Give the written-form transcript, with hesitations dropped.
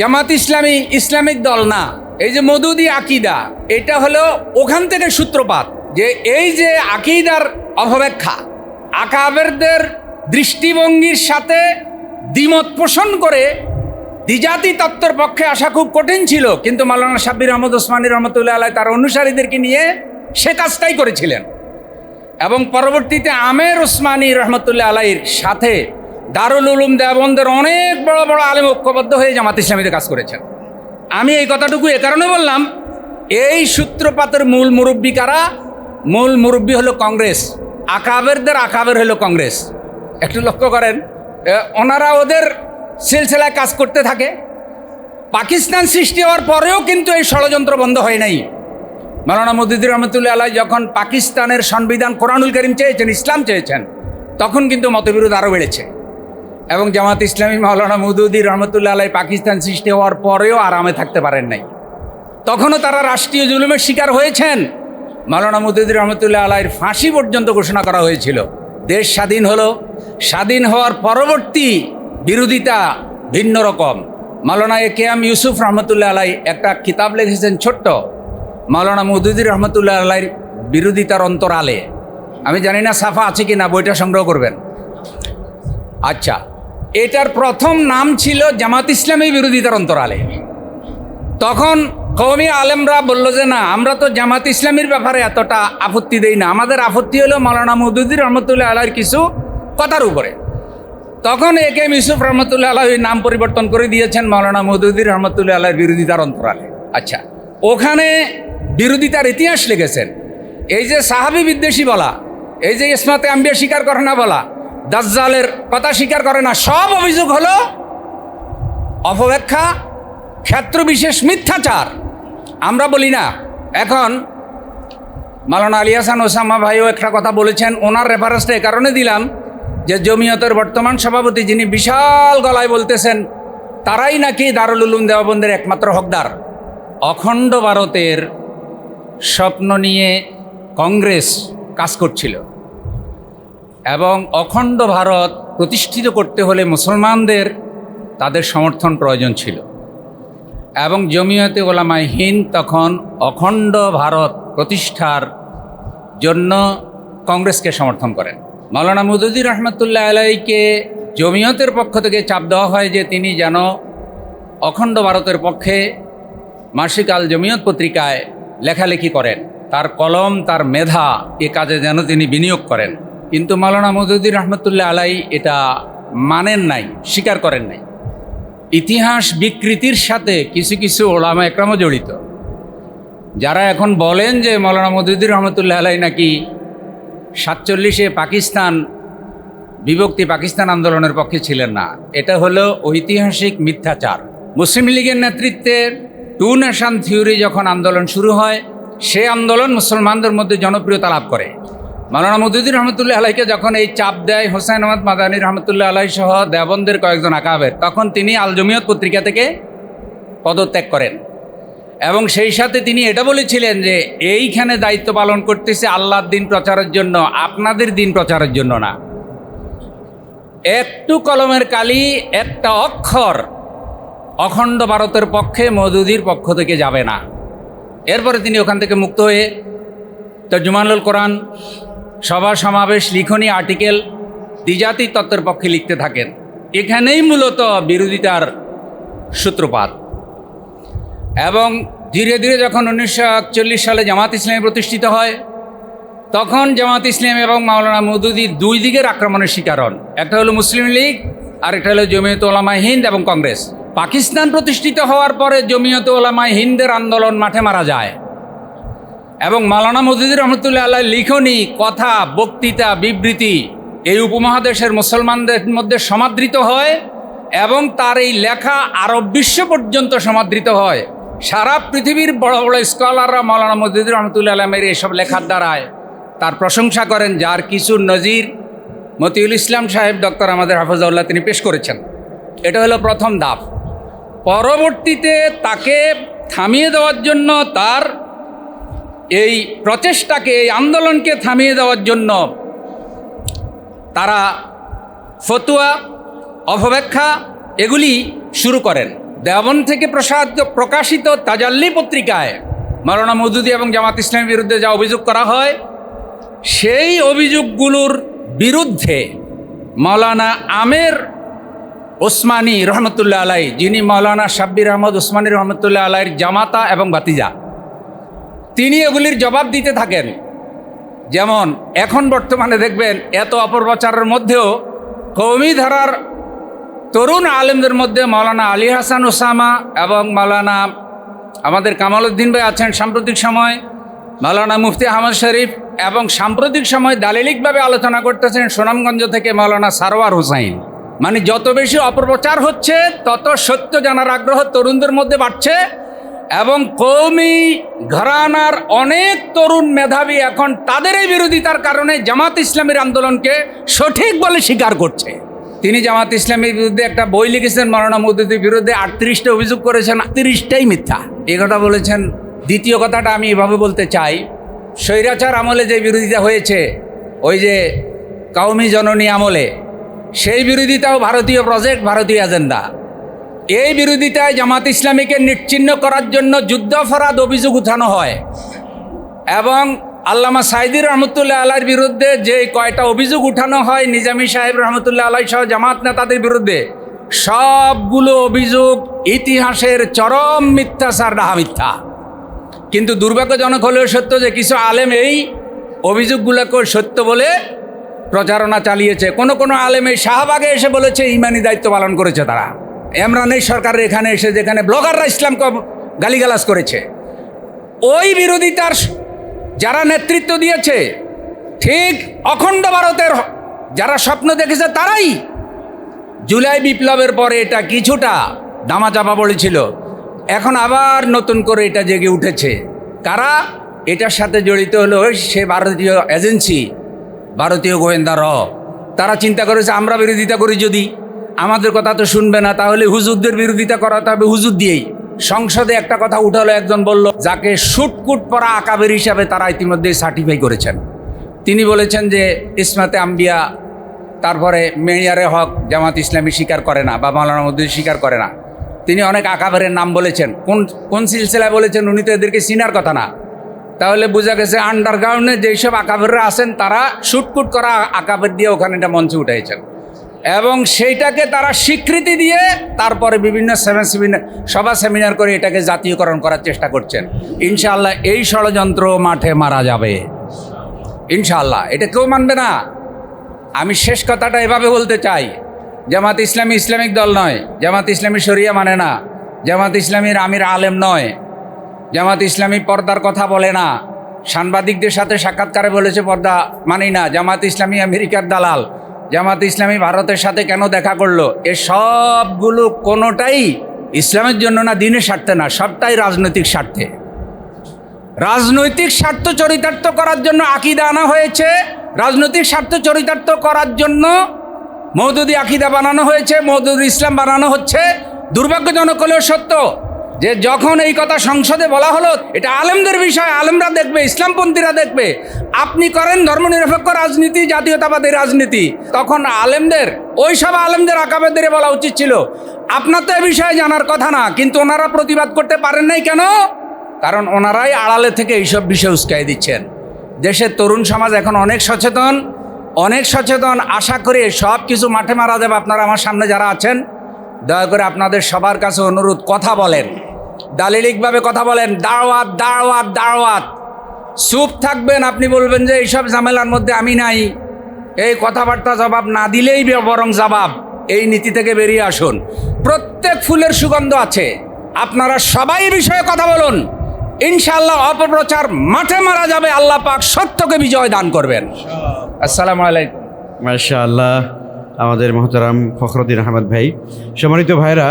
Jamaat Islami Islamic দল না, এই যে মওদুদি আকীদা, এটা হলো ওখান থেকে সূত্রপাত। যে এই যে আকীদার অপব্যাখ্যা, আকাবেরদের দৃষ্টিভঙ্গির সাথে দ্বিমত পোষণ করে দ্বিজাতি তত্ত্বের পক্ষে আসা খুব কঠিন ছিল, কিন্তু মাওলানা সাব্বির আহমদ ওসমানী রহমতুল্লাহ আলাইহি তার অনুসারীদেরকে নিয়ে সে কাজটাই করেছিলেন। এবং পরবর্তীতে আমের ওসমানী রহমতুল্লাহ আলাইহির সাথে দারুল উলুম দেওবন্দের অনেক বড় বড় আলেম ঐক্যবদ্ধ হয়ে জামাত ইসলামীতে কাজ করেছেন। আমি এই কথাটুকু এ কারণে বললাম, এই সূত্রপাতের মূল মুরব্বী কারা? মূল মুরব্বী হলো কংগ্রেস, আকাবেরদের আকাবের হলো কংগ্রেস। একটু লক্ষ্য করেন, ওনারা ওদের সিলসিলায় কাজ করতে থাকে। পাকিস্তান সৃষ্টি হওয়ার পরেও কিন্তু এই ষড়যন্ত্র বন্ধ হয় নাই। মাওলানা মওদুদি রহমতুল্লাহ আলাইহি যখন পাকিস্তানের সংবিধান কোরআনুল কারীম চেয়েছেন, ইসলাম চেয়েছেন, তখন কিন্তু মতবিরোধ আরও বেড়েছে। এবং জামাত ইসলামী মাওলানা মওদুদি রহমতুল্লাহ আলাইহি পাকিস্তান সৃষ্টি হওয়ার পরেও আরামে থাকতে পারেন নাই, তখনও তারা রাষ্ট্রীয় জুলুমের শিকার হয়েছেন। মাওলানা মওদুদি রহমতুল্লাহ আলাইহির ফাঁসি পর্যন্ত ঘোষণা করা হয়েছিল। দেশ স্বাধীন হলো, স্বাধীন হওয়ার পরবর্তী বিরোধিতা ভিন্ন রকম। মাওলানা কেএম ইউসুফ রহমতুল্লাহ আলাইহি একটা কিতাব লিখেছেন ছোট্ট, মাওলানা মওদুদি রহমতুল্লাহ আলাইহির বিরোধিতার অন্তরালে। আমি জানি না সাফা আছে কি না, বইটা সংগ্রহ করবেন। আচ্ছা, এটার প্রথম নাম ছিল জামাত ইসলামী বিরোধিতার অন্তরালে। তখন কওমি আলেমরা বলল যে না, আমরা তো জামাত ইসলামীর ব্যাপারে এতটা আপত্তি দেই না, আমাদের আপত্তি হলো মাওলানা মওদুদি রহমতুল্লাহ আলাইহির কিছু কথার উপরে। তখন কেএম ইউসুফ রহমতুল্লাহ আলাইহির নাম পরিবর্তন করে দিয়েছেন মাওলানা মওদুদি রহমতুল্লাহ আলাইহির বিরোধিতার অন্তরালে। আচ্ছা, ওখানে বিরোধিতার ইতিহাস লিখেছেন। এই যে সাহাবী বিদ্বেষী বলা, এই যে ইসমাতে আম্বিয়া স্বীকার করে না বলা, দাজ্জালের কথা স্বীকার করে না, সব অভিযোগ হলো অপব্যাখ্যা, ক্ষেত্রবিশেষ মিথ্যাচার। আমরা বলি না। এখন মাওলানা আলী হাসান ওসামা ভাইও একটা কথা বলেছেন, ওনার রেফারেন্সটা এ কারণে দিলাম যে জমিয়তের বর্তমান সভাপতি যিনি বিশাল গলায় বলতেছেন তারাই নাকি দারুল উলুম দেওবন্দের একমাত্র হকদার। অখণ্ড ভারতের স্বপ্ন নিয়ে কংগ্রেস কাজ করছিল এবং অখণ্ড ভারত প্রতিষ্ঠিত করতে হলে মুসলমানদের তাদের সমর্থন প্রয়োজন ছিল। এবং জমিয়তে উলামায়ে হিন্দ তখন অখণ্ড ভারত প্রতিষ্ঠার জন্য কংগ্রেসকে সমর্থন করেন। মাওলানা মওদুদি রহমতুল্লাহ আলাইহিকে জমিয়তের পক্ষ থেকে চাপ দেওয়া হয় যে তিনি যেন অখণ্ড ভারতের পক্ষে মাসিক আল জমিয়ত পত্রিকায় লেখালেখি করেন, তার কলম, তার মেধা এ কাজে যেন তিনি বিনিয়োগ করেন। কিন্তু মাওলানা মওদুদি রহমতুল্লাহ আলাইহি এটা মানেন নাই, স্বীকার করেন নাই। ইতিহাস বিকৃতির সাথে কিছু কিছু ওলামা একরামও জড়িত, যারা এখন বলেন যে মাওলানা মওদুদি রহমতুল্লাহ আলাইহি নাকি 47-এ পাকিস্তান বিভক্তি পাকিস্তান আন্দোলনের পক্ষে ছিলেন না। এটা হলো ঐতিহাসিক মিথ্যাচার। মুসলিম লীগের নেতৃত্বে টু নেশন থিওরি যখন আন্দোলন শুরু হয়, সে আন্দোলন মুসলমানদের মধ্যে জনপ্রিয়তা লাভ করে। মাওলানা মওদুদি রহমতুল্লাহ আলাইহিকে যখন এই চাপ দেয় হোসেন আহমদ মাদানী রহমতুল্লাহ আলাইহি সহ দেওবন্দের কয়েকজন আকাবের, তখন তিনি আল জমিয়ত পত্রিকা থেকে পদত্যাগ করেন। এবং সেই সাথে তিনি এটা বলেছিলেন যে এইখানে দায়িত্ব পালন করতেছে আল্লাহর দিন প্রচারের জন্য, আপনাদের দিন প্রচারের জন্য না। একটু কলমের কালি, একটা অক্ষর অখণ্ড ভারতের পক্ষে মওদুদির পক্ষ থেকে যাবে না। এরপরে তিনি ওখান থেকে মুক্ত হয়ে তর্জুমানুল কোরআন, সভা সমাবেশ, লিখনী, আর্টিকেল দ্বিজাতি তত্ত্বের পক্ষে লিখতে থাকেন। এখানেই মূলত বিরোধিতার সূত্রপাত। এবং ধীরে ধীরে যখন 1941 সালে জামাত ইসলামী প্রতিষ্ঠিত হয়, তখন জামাত ইসলামী এবং মাওলানা মওদুদি দুই দিকের আক্রমণের শিকার হন। একটা হলো মুসলিম লীগ, আর একটা হলো জমিয়তে উলামায়ে হিন্দ এবং কংগ্রেস। পাকিস্তান প্রতিষ্ঠিত হওয়ার পরে জমিয়তে উলামায়ে হিন্দের আন্দোলন মাঠে মারা যায় এবং মাওলানা মওদুদি রহমতুল্লাহ আলাইহির লিখনী, কথা, বক্তৃতা, বিবৃতি এই উপমহাদেশের মুসলমানদের মধ্যে সমাদৃত হয় এবং তার এই লেখা আরব বিশ্ব পর্যন্ত সমাদৃত হয়। সারা পৃথিবীর বড় বড় স্কলাররা মাওলানা মওদুদি রহমতুল্লাহ আলাইহির এইসব লেখার দ্বারায় তার প্রশংসা করেন, যার কিছু নজির মতিউল ইসলাম সাহেব ডক্টর আমাদের হাফিজাহুল্লাহ তিনি পেশ করেছেন। এটা হলো প্রথম ধাপ। পরবর্তীতে তাকে থামিয়ে দেওয়ার জন্য, তার এই প্রচেষ্টাকে, এই আন্দোলনকে থামিয়ে দেওয়ার জন্য তারা ফতোয়া, অপব্যাখ্যা এগুলি শুরু করেন। দেওবন্দ থেকে প্রকাশিত তাজাল্লি পত্রিকায় মাওলানা মওদুদী এবং জামাত ইসলামের বিরুদ্ধে যা অভিযোগ করা হয়, সেই অভিযোগগুলোর বিরুদ্ধে মাওলানা আমের ওসমানী রহমতুল্লাহ আলাই, যিনি মাওলানা শাব্বির আহমদ ওসমানী রহমতুল্লাহ আলাইয়ের জামাতা এবং ভাতিজা, তিনি এগুলির জবাব দিতে থাকেন। যেমন এখন বর্তমানে দেখবেন এত অপপ্রচারের মধ্যেও কওমি ধারার তরুণ আলেমদের মধ্যে মাওলানা আলী হাসান ওসামা এবং মাওলানা আমাদের কামাল উদ্দিন ভাই আছেন সাম্প্রতিক সময়, মাওলানা মুফতি আহমদ শরীফ, এবং সাম্প্রতিক সময় দালিলিকভাবে আলোচনা করতেছেন সুনামগঞ্জ থেকে মাওলানা সারওয়ার হুসাইন। মানে যত বেশি অপপ্রচার হচ্ছে তত সত্য জানার আগ্রহ তরুণদের মধ্যে বাড়ছে, এবং কওমি ঘরানার অনেক তরুণ মেধাবী এখন তাদের এই বিরোধিতার কারণে জামাত ইসলামের আন্দোলনকে সঠিক বলে স্বীকার করছে। তিনি জামাত ইসলামের বিরুদ্ধে একটা বই লিখেছেন, মাওলানা মওদুদীর বিরুদ্ধে 38টা অভিযোগ করেছেন, 38টাই মিথ্যা, এই কথা বলেছেন। দ্বিতীয় কথাটা আমি এভাবে বলতে চাই, স্বৈরাচার আমলে যে বিরোধিতা হয়েছে, ওই যে কওমি জননী আমলে, সেই বিরোধিতাও ভারতীয় প্রজেক্ট, ভারতীয় এজেন্ডা। এই বিরোধিতায় জামাত ইসলামীকে নিশ্চিহ্ন করার জন্য যুদ্ধাপরাধ অভিযোগ উঠানো হয়, এবং আল্লামা সাইদি রহমতুল্লাহ আলাইয়ের বিরুদ্ধে যে কয়টা অভিযোগ উঠানো হয় নিজামী সাহেব রহমতুল্লাহ আলাই সহ জামাত নেতাদের বিরুদ্ধে, সবগুলো অভিযোগ ইতিহাসের চরম মিথ্যাচার, ডাহা মিথ্যা। কিন্তু দুর্ভাগ্যজনক হলেও সত্য যে কিছু আলেম এই অভিযোগগুলোকে সত্য বলে প্রচারণা চালিয়েছে। কোনো আলেম এই শাহবাগে এসে বলেছে ইমানি দায়িত্ব পালন করেছে তারা। ইমরানের সরকারের এখানে এসে যেখানে ব্লগাররা ইসলামকে গালিগালাজ করেছে, ওই বিরোধিতার যারা নেতৃত্ব দিয়েছে, ঠিক অখণ্ড ভারতের যারা স্বপ্ন দেখেছে তারাই জুলাই বিপ্লবের পরে এটা কিছুটা দামাচাপা পড়েছিল, এখন আবার নতুন করে এটা জেগে উঠেছে। কারা এটার সাথে জড়িত হলো? সে ভারতীয় এজেন্সি, ভারতীয় গোয়েন্দা র। তারা চিন্তা করেছে আমরা বিরোধিতা করি, যদি আমাদের কথা তো শুনবে না, তাহলে হুজুরদের বিরোধিতা করাতে হবে হুজুর দিয়েই। সংসদে একটা কথা উঠালো, একজন বলল যাকে শুটকুট পরা আকাবের হিসাবে তারা ইতিমধ্যে সার্টিফাই করেছেন। তিনি বলেছেন যে ইসমাতে আম্বিয়া, তারপরে মেয়ারে হক জামাত ইসলামী স্বীকার করে না, বা মাওলানা মওদুদী স্বীকার করে না। তিনি অনেক আকাবেরের নাম বলেছেন, কোন সিলসিলায় বলেছেন উনি তো এদেরকে চিনার কথা না। তাহলে বোঝা গেছে আন্ডারগ্রাউন্ডে যেসব আকাবেররা আছেন তারা শুটকুট করা আকাবের দিয়ে ওখানে এটা মঞ্চে উঠেছেন, এবং সেইটাকে তারা স্বীকৃতি দিয়ে তারপরে বিভিন্ন সভা সেমিনার করে এটাকে জাতীয়করণ করার চেষ্টা করছেন। ইনশাআল্লাহ এই ষড়যন্ত্র মাঠে মারা যাবে, ইনশাআল্লাহ। এটা কেউ মানবে না। আমি শেষ কথাটা এভাবে বলতে চাই, জামাত ইসলামী ইসলামিক দল নয়, জামাত ইসলামী শরিয়া মানে না, জামাত ইসলামীর আমির আলেম নয়, জামাত ইসলামী পর্দার কথা বলে না, সাংবাদিকদের সাথে সাক্ষাৎকারে বলেছে পর্দা মানি না, জামাত ইসলামী আমেরিকার দালাল, জামাত ইসলামী ভারতের সাথে কেন দেখা করলো, এ সবগুলো কোনোটাই ইসলামের জন্য না, দিনের স্বার্থে না, সবটাই রাজনৈতিক স্বার্থে। রাজনৈতিক স্বার্থ চরিতার্থ করার জন্য আকিদা আনা হয়েছে, রাজনৈতিক স্বার্থ চরিতার্থ করার জন্য মওদুদী আকিদা বানানো হয়েছে, মওদুদী ইসলাম বানানো হচ্ছে। দুর্ভাগ্যজনক হলেও সত্য যে যখন এই কথা সংসদে বলা হলো, এটা আলেমদের বিষয়, আলেমরা দেখবে, ইসলামপন্থীরা দেখবে, আপনি করেন ধর্মনিরপেক্ষ রাজনীতি, জাতীয়তাবাদী রাজনীতি, তখন আলেমদের, ওই সব আলেমদের আকাবেদের বলা উচিত ছিল আপনার তো এ বিষয়ে জানার কথা না, কিন্তু ওনারা প্রতিবাদ করতে পারেন নাই কেন? কারণ ওনারাই আড়ালে থেকে এইসব বিষয় উস্কাই দিচ্ছেন। দেশের তরুণ সমাজ এখন অনেক সচেতন। আশা করি সব কিছু মাঠে মারা যাবে। আপনারা আমার সামনে যারা আছেন, দয়া করে আপনাদের সবার কাছে অনুরোধ, কথা বলেন, দালিলিকভাবে কথা বলেন, দাওয়াত দাওয়াত দাওয়াত। চুপ থাকবেন, আপনি বলবেন যে এইসব ঝামেলার মধ্যে আমি নাই, এই কথাবার্তা জবাব না দিলেই বরং জবাব, এই নীতি থেকে বেরিয়ে আসুন। প্রত্যেক ফুলের সুগন্ধ আছে, আপনারা সবাই বিষয়ে কথা বলুন, ইনশাআল্লাহ অপপ্রচার মাঠে মারা যাবে, আল্লাহ পাক সত্যকে বিজয় দান করবেন। আসসালামু আলাইকুম। মাশাআল্লাহ, আমাদের মোহতারাম ফখরুদ্দিন আহমদ ভাই। সম্মানিত ভাইরা,